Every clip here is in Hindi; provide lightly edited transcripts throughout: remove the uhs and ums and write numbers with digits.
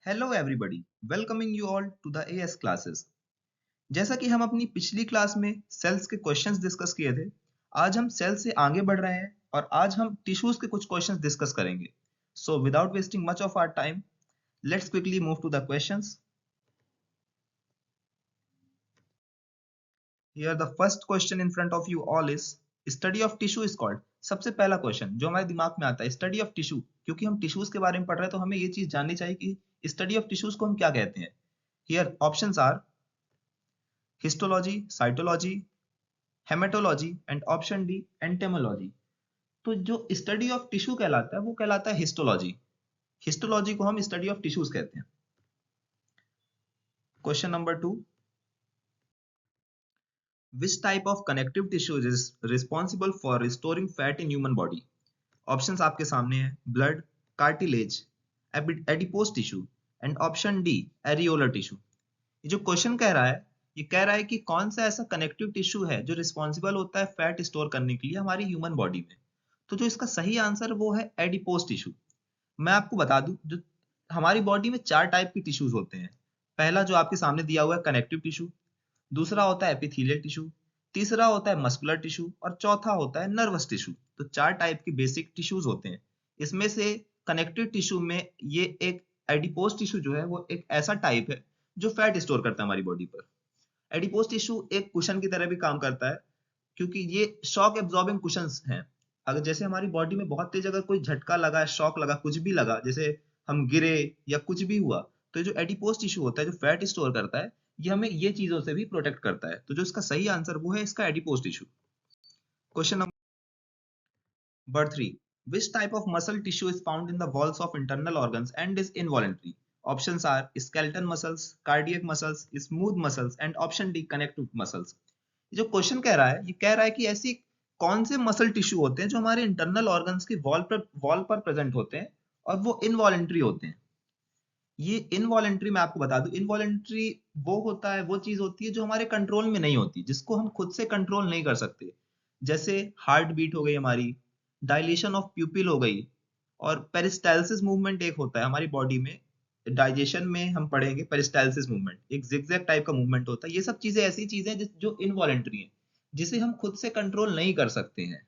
Hello everybody, welcoming you all to the AS classes. जैसा कि हम अपनी पिछली क्लास में सेल्स के क्वेश्चंस डिस्कस किए थे, आज हम सेल से आगे बढ़ रहे हैं और आज हम टिश्यूज के कुछ क्वेश्चंस डिस्कस करेंगे। So without wasting much of our time, let's quickly move to the questions. Here the first question in front of you all is study of tissue is called. सबसे पहला क्वेश्चन जो हमारे दिमाग में आता है, स्टडी ऑफ टिश्यू, क्योंकि हम टिश्यूज के बारे में पढ़ रहे हैं तो हमें ये चीज जाननी चाहिए कि स्टडी ऑफ टिश्यूज को हम क्या कहते हैं। Here options are histology, cytology, haematology and option d entomology. तो जो स्टडी ऑफ टिश्यू कहलाता है वो कहलाता है हिस्टोलॉजी। हिस्टोलॉजी को हम स्टडी ऑफ टिश्यूज कहते हैं। Question number 2, which type of connective tissues is responsible for restoring fat in human body. Options आपके सामने है, blood, cartilage, adipose tissue and option D areolar tissue. ये जो क्वेश्चन कह रहा है, ये कह रहा है कि कौन सा ऐसा कनेक्टिव टिश्यू है जो रिस्पॉन्सिबल होता है फैट स्टोर करने के लिए हमारी ह्यूमन बॉडी में। तो जो इसका सही आंसर वो है एडिपोज टिश्यू। मैं आपको बता दूं, जो हमारी बॉडी में चार टाइप के टिश्यूज होते हैं। पहला जो आपके सामने दिया हुआ है कनेक्टिव टिश्यू, दूसरा होता है एपिथेलियल टिश्यू, तीसरा होता है मस्कुलर टिश्यू और चौथा होता है नर्वस टिश्यू। तो चार टाइप के बेसिक टिश्यूज होते हैं। इसमें से कनेक्टिव टिश्यू में ये एक एडिपोज टिश्यू जो है वो एक ऐसा टाइप है जो फैट स्टोर करता है हमारी बॉडी पर। एडिपोज टिश्यू एक कुशन की तरह भी काम करता है, क्योंकि ये शॉक एब्जॉर्बिंग कुशंस हैं। अगर जैसे हमारी बॉडी में बहुत तेज अगर कोई झटका लगा, शॉक लगा, कुछ भी लगा, जैसे हम गिरे या कुछ भी हुआ, तो जो एडिपोज टिश्यू होता है जो फैट स्टोर करता है, ये हमें ये चीजों से भी प्रोटेक्ट करता है। तो जो इसका सही आंसर वो है इसका adipose tissue. Question number 3, which type of muscle tissue is found in the walls of internal organs and is involuntary? Options are skeletal muscles, cardiac muscles, smooth muscles and option D connective muscles. जो क्वेश्चन कह रहा है, ये कह रहा है कि ऐसी कौन से मसल टिश्यू होते हैं जो हमारे इंटरनल ऑर्गन्स के वॉल पर प्रेजेंट होते हैं और वो इनवॉलेंट्री होते हैं। ये इनवॉलेंट्री मैं आपको बता दूं, इनवॉलेंट्री वो होता है, वो चीज होती है जो हमारे कंट्रोल में नहीं होती, जिसको हम खुद से कंट्रोल नहीं कर सकते। जैसे हार्ट बीट हो गई हमारी, डायलेशन ऑफ प्यूपिल हो गई, और पेरिस्टाल्सिस मूवमेंट एक होता है हमारी बॉडी में। डाइजेशन में हम पढ़ेंगे पेरिस्टाल्सिस मूवमेंट, एक जिगजैग टाइप का मूवमेंट होता है। ये सब चीजें ऐसी चीजें हैं जो इनवॉलेंट्री है, जिसे हम खुद से कंट्रोल नहीं कर सकते हैं।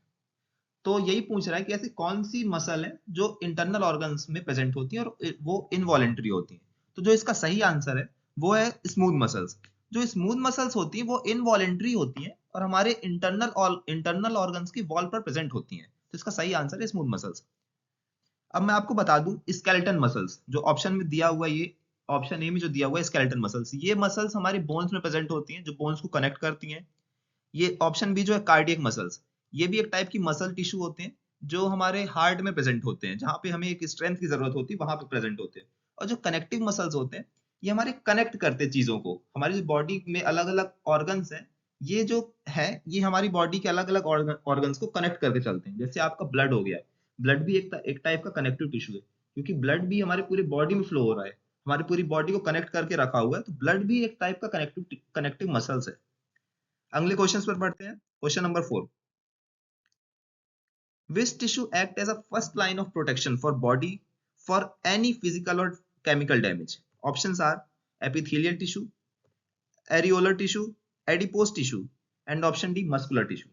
तो यही पूछ रहा है कि ऐसी कौन सी मसल है जो इंटरनल ऑर्गन्स में प्रेजेंट होती है और वो इनवॉलेंट्री होती है। तो जो इसका सही आंसर है वो है स्मूथ मसल्स। जो स्मूथ मसल्स होती हैं वो इनवॉलेंट्री होती हैं और हमारे इंटरनल ऑर्गन्स की वॉल पर प्रेजेंट होती हैं। तो इसका सही आंसर है स्मूथ मसल्स। अब मैं आपको बता दूं, स्केलेटन मसल्स जो ऑप्शन में दिया हुआ है, ये ऑप्शन ए में जो दिया हुआ है स्केलेटन मसल्स, ये मसल्स हमारे बोन्स में प्रेजेंट होती हैं जो बोन्स को कनेक्ट करती हैं। ये ऑप्शन बी जो है कार्डियक मसल्स, ये भी एक टाइप की मसल टिश्यू होते हैं जो हमारे हार्ट में प्रेजेंट होते हैं, जहां पे हमें एक स्ट्रेंथ की जरूरत होती है वहां पे प्रेजेंट होते हैं। और जो कनेक्टिव मसल्स होते हैं, ये हमारे कनेक्ट करते हैं चीजों को। हमारी जो बॉडी में अलग अलग ऑर्गन्स हैं, ये जो है ये हमारी बॉडी के अलग अलग ऑर्गन्स को कनेक्ट करके चलते हैं। जैसे आपका ब्लड हो गया, ब्लड भी एक टाइप का कनेक्टिव टिश्यू है, क्योंकि ब्लड भी हमारी पूरी बॉडी में फ्लो हो रहा है, हमारी पूरी बॉडी को कनेक्ट करके रखा हुआ है। तो ब्लड भी एक टाइप का कनेक्टिव मसल्स है। अगले क्वेश्चन पर बढ़ते हैं। Question number 4, which tissue act as a first line of protection for body for any physical or chemical damage? Options are epithelial tissue, areolar tissue, adipose tissue and option D muscular tissue.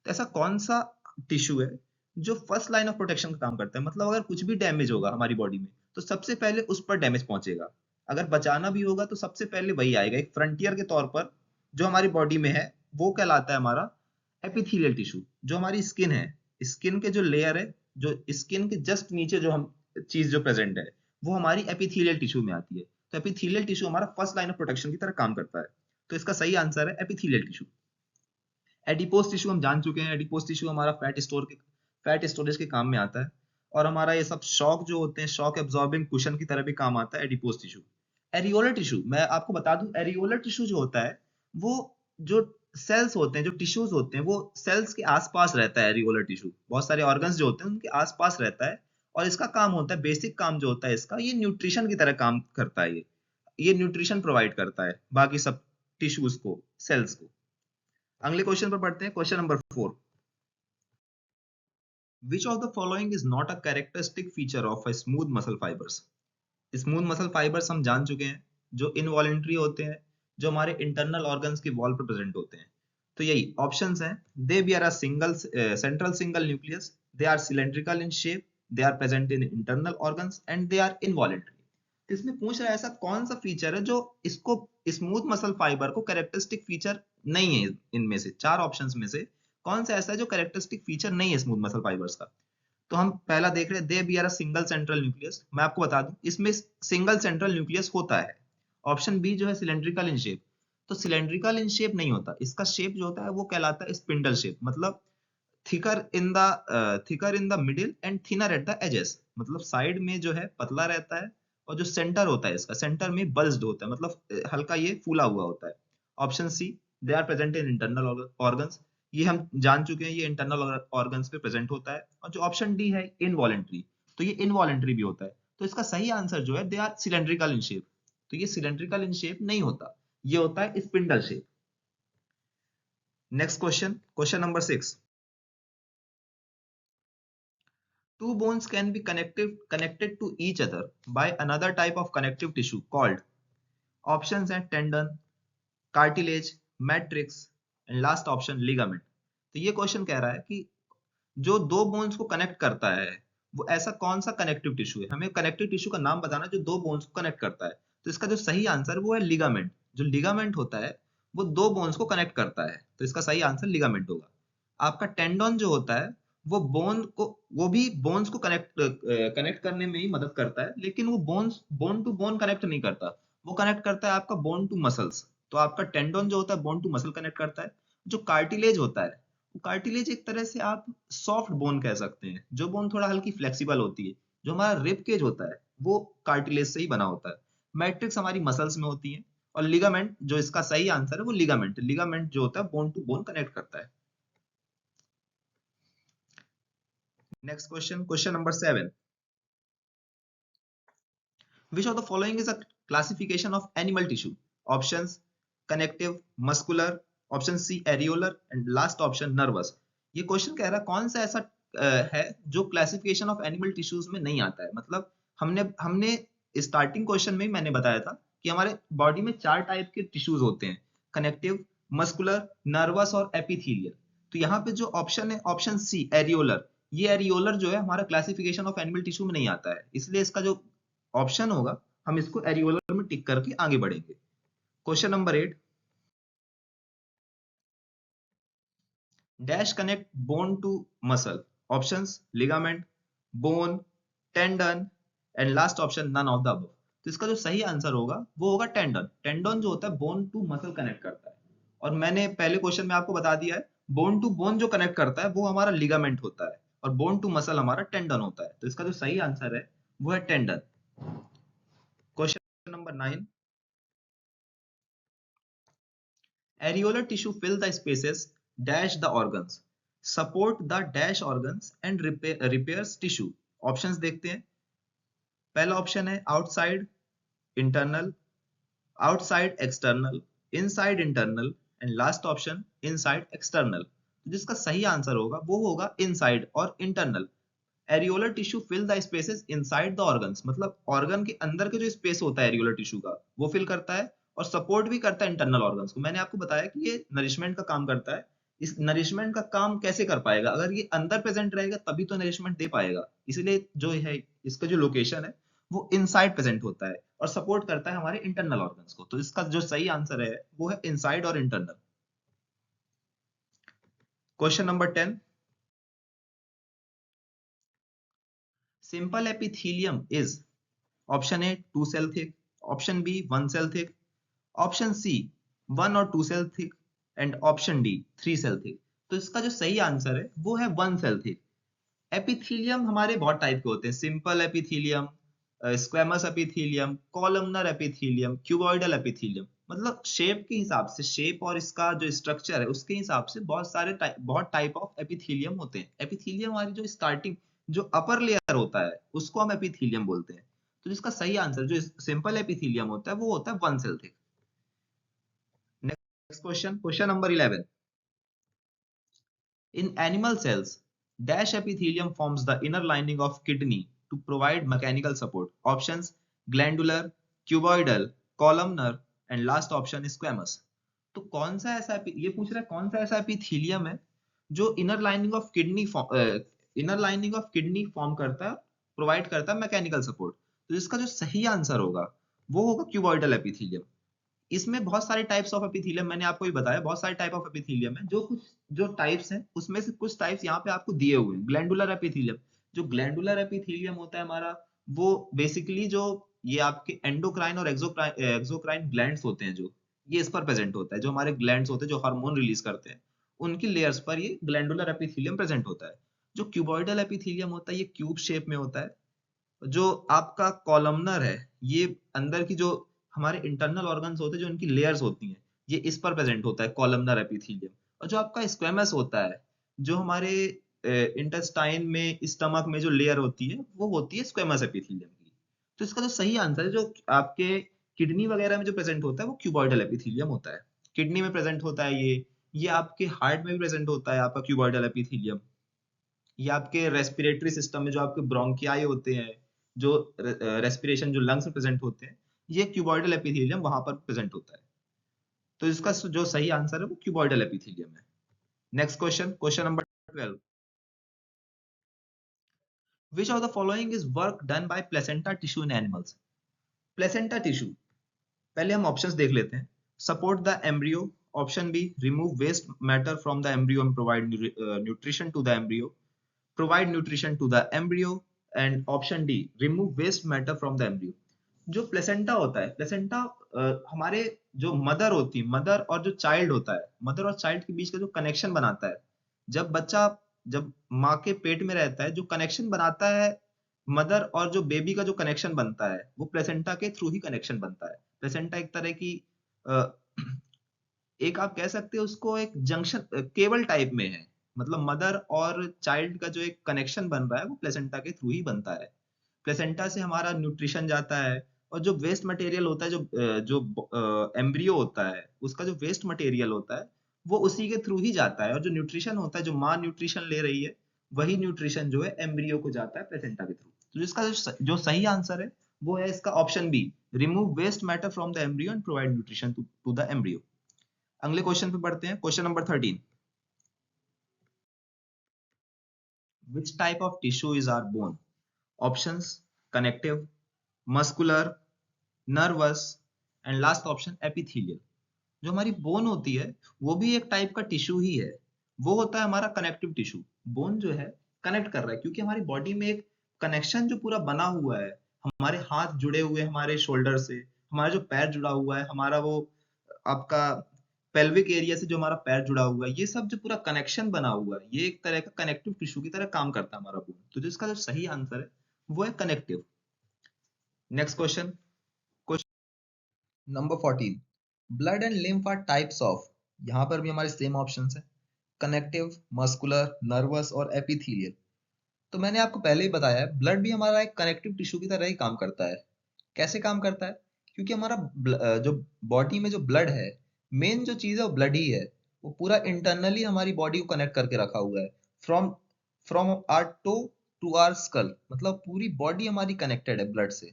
तो ऐसा कौन सा टिश्यू है जो फर्स्ट लाइन ऑफ प्रोटेक्शन का काम करता है? मतलब अगर कुछ भी डैमेज होगा हमारी बॉडी में तो सबसे पहले उस पर डैमेज पहुंचेगा। अगर बचाना भी होगा तो सबसे पहले वही आएगा, एक फ्रंटियर के तौर पर जो हमारी बॉडी में है वो कहलाता है हमारा एपिथेलियल टिश्यू। जो हमारी स्किन है, स्किन के जो लेयर है, जो स्किन के जस्ट नीचे जो हम चीज जो प्रेजेंट है, वो हमारी एपिथेलियल टिश्यू में आती है। तो एपिथेलियल टिश्यू हमारा फर्स्ट लाइन ऑफ प्रोटेक्शन की तरह काम करता है। तो इसका सही आंसर है एपिथेलियल टिश्यू। एडिपोज टिश्यू हम जान चुके हैं, एडिपोज टिश्यू हमारा फैट स्टोरेज के काम में आता है। और हमारा ये सब शॉक जो होते हैं, शॉक एब्जॉर्बिंग कुशन की तरह भी काम आता है एडिपोज टिश्यू। एरियोलर टिश्यू मैं आपको बता दूं, एरियोलर टिश्यू जो होता है वो जो सेल्स होते हैं, जो टिश्यूज होते हैं, वो सेल्स के आसपास रहता है। एरियोलर टिश्यू बहुत सारे ऑर्गन्स जो होते हैं उनके आसपास रहता है और इसका काम होता है, बेसिक काम जो होता है इसका, ये न्यूट्रिशन की तरह काम करता है। ये न्यूट्रिशन प्रोवाइड करता है बाकी सब टिश्यूज को, सेल्स को। अगले क्वेश्चन पर बढ़ते हैं। Question number 4, which of the following is not a characteristic feature of a smooth muscle fibers? Smooth muscle fibres हम जान चुके हैं, जो इनवॉलेंट्री होते हैं, जो हमारे इंटरनल ऑर्गन्स की वॉल पर प्रेजेंट होते हैं। तो यही ऑप्शंस हैं। They bear a single central single nucleus, they are cylindrical in shape, they are present in internal organs and they are involuntary. इसमें पूछ रहा है ऐसा कौन सा फीचर है जो इसको स्मूथ मसल फाइबर को कैरेक्टरिस्टिक फीचर नहीं है। इनमें से चार ऑप्शंस में से कौन सा ऐसा है जो कैरेक्टरिस्टिक फीचर नहीं है स्मूथ मसल फाइबर्स का। तो हम पहला देख रहे हैं, they bear a single central nucleus. मैं आपको बता दूं इसमें सिंगल सेंट्रल न्यूक्लियस होता है। ऑप्शन बी जो है सिलेंड्रिकल इन शेप, तो सिलेंड्रिकल इन शेप नहीं होता, इसका शेप जो होता है वो कहलाता है स्पिंडल शेप, मतलब thicker in the middle and thinner at the edges, मतलब साइड में जो है पतला रहता है और जो सेंटर होता है इसका सेंटर में बल्ज्ड होता है, मतलब हल्का ये फूला हुआ होता है। Option C, they are present in internal organs, ये हम जान चुके हैं ये इंटरनल ऑर्गन्स पे प्रेजेंट होता है। और जो ऑप्शन डी है इनवॉलेंट्री, तो ये इनवॉलेंट्री भी होता है। तो इसका सही आंसर जो है they are cylindrical in shape, तो ये सिलेंड्रिकल इन शेप नहीं होता, ये होता है spindle shape. Next question, question number 6। Two bones can be connected to each other by another type of connective tissue called, options हैं tendon, cartilage, matrix and last option ligament। तो ये क्वेश्चन कह रहा है कि जो दो बोन्स को कनेक्ट करता है वो ऐसा कौन सा कनेक्टिव टिश्यू है, हमें कनेक्टिव टिश्यू का नाम बताना जो दो बोन्स को कनेक्ट करता है। तो इसका जो सही आंसर वो है लिगामेंट। जो लिगामेंट होता है वो दो बोन्स को कनेक्ट करता है, तो इसका सही आंसर लिगामेंट होगा। आपका टेंडन जो होता है वो वो भी बोन्स को कनेक्ट करने में ही मदद करता है, लेकिन वो बोन टू बोन कनेक्ट नहीं करता, वो कनेक्ट करता है आपका बोन टू मसल्स। तो आपका टेंडन जो होता है बोन टू मसल कनेक्ट करता है। जो कार्टिलेज होता है, कार्टिलेज एक तरह से आप सॉफ्ट बोन कह सकते हैं, जो बोन थोड़ा हल्की फ्लेक्सिबल होती है। जो हमारा रिब केज होता है वो कार्टिलेज से ही बना होता है। मैट्रिक्स हमारी मसल्स में होती है। और लिगामेंट जो इसका सही आंसर है वो लिगामेंट जो होता है बोन टू बोन कनेक्ट करता है। Next question, question number 7। Which of the following is a classification of animal tissue? Options: connective, muscular, option C areolar and last option nervous। ये क्वेश्चन कह रहा है कौन सा ऐसा है जो क्लासिफिकेशन ऑफ एनिमल टिश्यूज में नहीं आता है। मतलब हमने हमने स्टार्टिंग क्वेश्चन में ही मैंने बताया था कि हमारे बॉडी में चार टाइप के टिश्यूज होते हैं, कनेक्टिव, मस्कुलर, नर्वस और एपिथेलियल। तो यहाँ पे जो ऑप्शन है ऑप्शन सी एरियोलर, ये एरियोलर जो है हमारा क्लासिफिकेशन ऑफ एनिमल टिश्यू में नहीं आता है, इसलिए इसका जो ऑप्शन होगा हम इसको एरियोलर में टिक करके आगे बढ़ेंगे। Question number 8। Dash connect bone to muscle, options ligament, bone, tendon and last option none of the above. तो इसका जो सही आंसर होगा वो होगा टेंडन। टेंडन जो होता है बोन टू मसल कनेक्ट करता है। और मैंने पहले क्वेश्चन में आपको बता दिया है बोन टू बोन जो कनेक्ट करता है वो हमारा लिगामेंट होता है और बोन टू मसल हमारा टेंडन होता है। तो इसका जो सही आंसर है वो है tendon. Question number 9। Areolar tissue fill the spaces dash the organs, support the dash organs and repairs tissue। Options देखते हैं। पहला ऑप्शन है outside internal, outside external, inside internal and last option inside external. तो जिसका सही आंसर होगा वो होगा इनसाइड और internal. Areolar tissue fill the spaces inside the organs, मतलब ऑर्गन के अंदर के जो स्पेस होता है एरियोलर टिश्यू का वो फिल करता है और सपोर्ट भी करता है इंटरनल ऑर्गन्स को। मैंने आपको बताया कि ये नरिशमेंट का काम करता है। इस नरिशमेंट का काम कैसे कर पाएगा, अगर ये अंदर प्रेजेंट रहेगा तभी तो नरिशमेंट दे पाएगा, इसलिए जो है इसका जो लोकेशन है वो इनसाइड प्रेजेंट होता है और सपोर्ट करता है हमारे इंटरनल ऑर्गन्स को। तो इसका जो सही आंसर है वो है इनसाइड और internal. Question number 10। Simple epithelium is, option a two cell thick, option b one cell thick, option c one और two cell thick and option d three cell thick. तो इसका जो सही आंसर है वो है वन सेल थिक। एपिथेलियम हमारे बहुत टाइप के होते हैं, simple epithelium, squamous epithelium, columnar epithelium, cuboidal epithelium. मतलब शेप के हिसाब से, शेप और इसका जो स्ट्रक्चर है उसके हिसाब से बहुत टाइप ऑफ एपिथेलियम होते हैं। एपिथेलियम हमारी जो स्टार्टिंग जो अपर लेयर होता है उसको हम एपिथेलियम बोलते हैं। तो जिसका सही आंसर जो सिंपल एपिथेलियम होता है वो होता है one cell thick. Next question, question number 11। In animal cells, dash epithelium forms the inner lining of kidney to provide mechanical support. Options: glandular, cuboidal, columnar and last option squamous. तो कौन सा ऐसा ये पूछ रहा है कौन सा ऐसा एपिथेलियम है जो inner lining of kidney form करता है, प्रोवाइड करता है मैकेनिकल सपोर्ट। तो इसका जो सही आंसर होगा वो होगा क्यूबॉइडल एपिथेलियम। इसमें बहुत सारे टाइप्स ऑफ एपिथेलियम, मैंने आपको ही बताया बहुत सारे टाइप ऑफ एपिथेलियम है। जो टाइप्स हैं उसमें से कुछ टाइप्स यहाँ पे आपको दिए हुए हैं। ग्लैंडुलर एपिथेलियम, जो ग्लैंडुलर एपिथेलियम होता है हमारा, वो बेसिकली जो ये आपके एंडोक्राइन और एक्सोक्राइन ग्लैंड्स होते हैं, जो ये इस पर प्रेजेंट होता है, जो हमारे ग्लैंड्स होते हैं जो हार्मोन रिलीज करते हैं, उनकी लेयर्स पर ये ग्लैंडुलर एपिथेलियम प्रेजेंट होता है। जो क्यूबॉइडल एपिथेलियम होता है ये क्यूब शेप में होता है। जो आपका कॉलमनर है, ये अंदर की जो हमारे इंटरनल ऑर्गन्स होते हैं, जो इनकी लेयर्स होती हैं, ये इस पर प्रेजेंट होता है कॉलमनर एपिथेलियम। और जो आपका स्क्वेमस होता है, जो हमारे इंटेस्टाइन में, स्टमक में जो लेयर होती है, वो होती है स्क्वेमस एपिथेलियम की। तो इसका जो सही आंसर है, जो आपके किडनी वगैरह में जो प्रेजेंट होता है वो क्यूबॉइडल एपिथेलियम होता है। किडनी में प्रेजेंट होता है ये आपके हार्ट में भी प्रेजेंट होता है आपका क्यूबॉइडल एपिथेलियम। ये आपके रेस्पिरेटरी सिस्टम में जो आपके ब्रोंकियाई होते हैं, जो रेस्पिरेशन जो लंग्स में प्रेजेंट होते हैं, ये क्यूबॉइडल एपिथेलियम वहां पर प्रेजेंट होता है। तो इसका जो सही आंसर है वो क्यूबॉइडल एपिथेलियम है। Next question, question number 12। Which of the following is work done by placenta tissue in animals? Placenta tissue, पहले हम ऑप्शंस देख लेते हैं। Support the embryo, option B remove waste matter from the embryo and provide nutrition to the embryo, provide nutrition to the embryo, and option D remove waste matter from the embryo। जो प्लेसेंटा होता है, प्लेसेंटा हमारे जो मदर होती है, मदर और जो चाइल्ड होता है, मदर और चाइल्ड के बीच का जो कनेक्शन बनाता है, जब बच्चा जब माँ के पेट में रहता है, जो कनेक्शन बनाता है मदर और जो बेबी का जो कनेक्शन बनता है, वो प्लेसेंटा के थ्रू ही कनेक्शन बनता है। प्लेसेंटा एक तरह की अ, एक आप कह सकते हो उसको एक जंक्शन केबल टाइप में है। मतलब मदर और चाइल्ड का जो एक कनेक्शन बन रहा है वो प्लेसेंटा के थ्रू ही बनता है। प्लेसेंटा से हमारा न्यूट्रिशन जाता है, और जो वेस्ट मटेरियल होता है, जो एम्ब्रियो होता है, उसका जो वेस्ट मटेरियल होता है वो उसी के थ्रू ही जाता है। और जो न्यूट्रिशन होता है, जो माँ न्यूट्रिशन ले रही है, वही न्यूट्रिशन जो है एम्ब्रियो को जाता है प्लेसेंटा के थ्रू। तो जिसका जो सही आंसर है वो है इसका option B, remove waste matter from the embryo and provide nutrition to the embryo. अगले क्वेश्चन पे बढ़ते हैं, question number 13। Which type of tissue is our bone? Options: connective, muscular, nervous and last option epithelial। जो हमारी बोन होती है वो भी एक टाइप का टिश्यू ही है। वो होता है हमारा कनेक्टिव टिश्यू। बोन जो है कनेक्ट कर रहा है, क्योंकि हमारी बॉडी में एक कनेक्शन जो पूरा बना हुआ है, हमारे हाथ जुड़े हुए हैं हमारे शोल्डर से, हमारा जो पैर जुड़ा हुआ है, हमारा वो आपका पेल्विक एरिया से जो हमारा पैर जुड़ा हुआ है, ये सब जो पूरा कनेक्शन बना हुआ है, ये एक तरह का कनेक्टिव टिश्यू की तरह काम करता है हमारा बोन। तो जिसका जो सही आंसर है वो है connective. Next question, number 14। Blood and lymph are types of, यहाँ पर भी हमारे सेम ऑप्शंस है, कनेक्टिव, मस्कुलर, नर्वस और एपिथेलियल। तो मैंने आपको पहले ही बताया है, ब्लड भी हमारा एक कनेक्टिव टिश्यू की तरह ही काम करता है। कैसे काम करता है? क्योंकि हमारा जो बॉडी में जो ब्लड है, मेन जो चीज है वो ब्लड ही है। वो पूरा इंटरनली हमारी बॉडी को कनेक्ट करके रखा हुआ है। From from our toe to our skull, मतलब पूरी बॉडी हमारी कनेक्टेड है ब्लड से।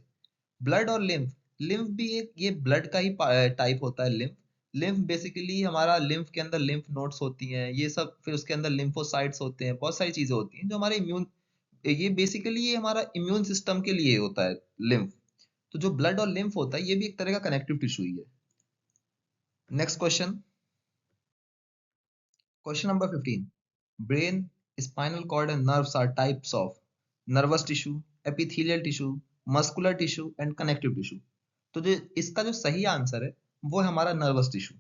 ब्लड और लिम्फ, लिम्फ भी एक ये ब्लड का ही टाइप होता है। लिम्फ लिम्फ बेसिकली हमारा, लिम्फ के अंदर लिम्फ नोड्स होती हैं, ये सब, फिर उसके अंदर लिम्फोसाइट्स होते हैं, बहुत सारी चीजें होती हैं जो हमारे इम्यून, ये बेसिकली ये हमारा इम्यून सिस्टम के लिए होता है लिम्फ। तो जो ब्लड और लिम्फ होता है ये भी एक तरह का कनेक्टिव टिश्यू ही है। Next question, question number 15। Brain, spinal cord and nerves are types of nervous tissue, epithelial tissue, muscular tissue and connective tissue. तो जो इसका जो सही आंसर है वो है हमारा नर्वस टिश्यू।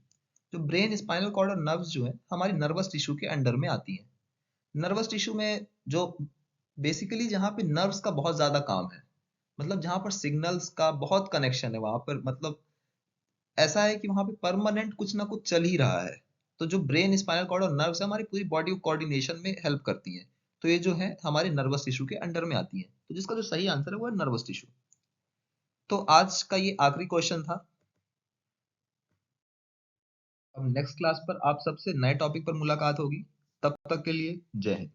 जो ब्रेन, स्पाइनल कॉर्ड और नर्व्स जो है हमारी नर्वस टिश्यू के अंडर में आती है। नर्वस टिश्यू में जो बेसिकली जहाँ पे नर्व्स का बहुत ज्यादा काम है, मतलब जहाँ पर सिग्नल्स का बहुत कनेक्शन है, वहां पर मतलब ऐसा है कि वहां पे परमानेंट कुछ ना कुछ चल ही रहा है। तो जो ब्रेन, स्पाइनल कॉर्ड और नर्व्स है हमारी पूरी बॉडी को कोऑर्डिनेशन में हेल्प करती हैं। तो ये जो है हमारे नर्वस टिश्यू के अंडर में आती है। तो जिसका जो सही आंसर है वो है नर्वस टिश्यू। तो आज का ये आखिरी क्वेश्चन था। अब नेक्स्ट क्लास पर आप सबसे नए टॉपिक पर मुलाकात होगी। तब तक के लिए जय हिंद।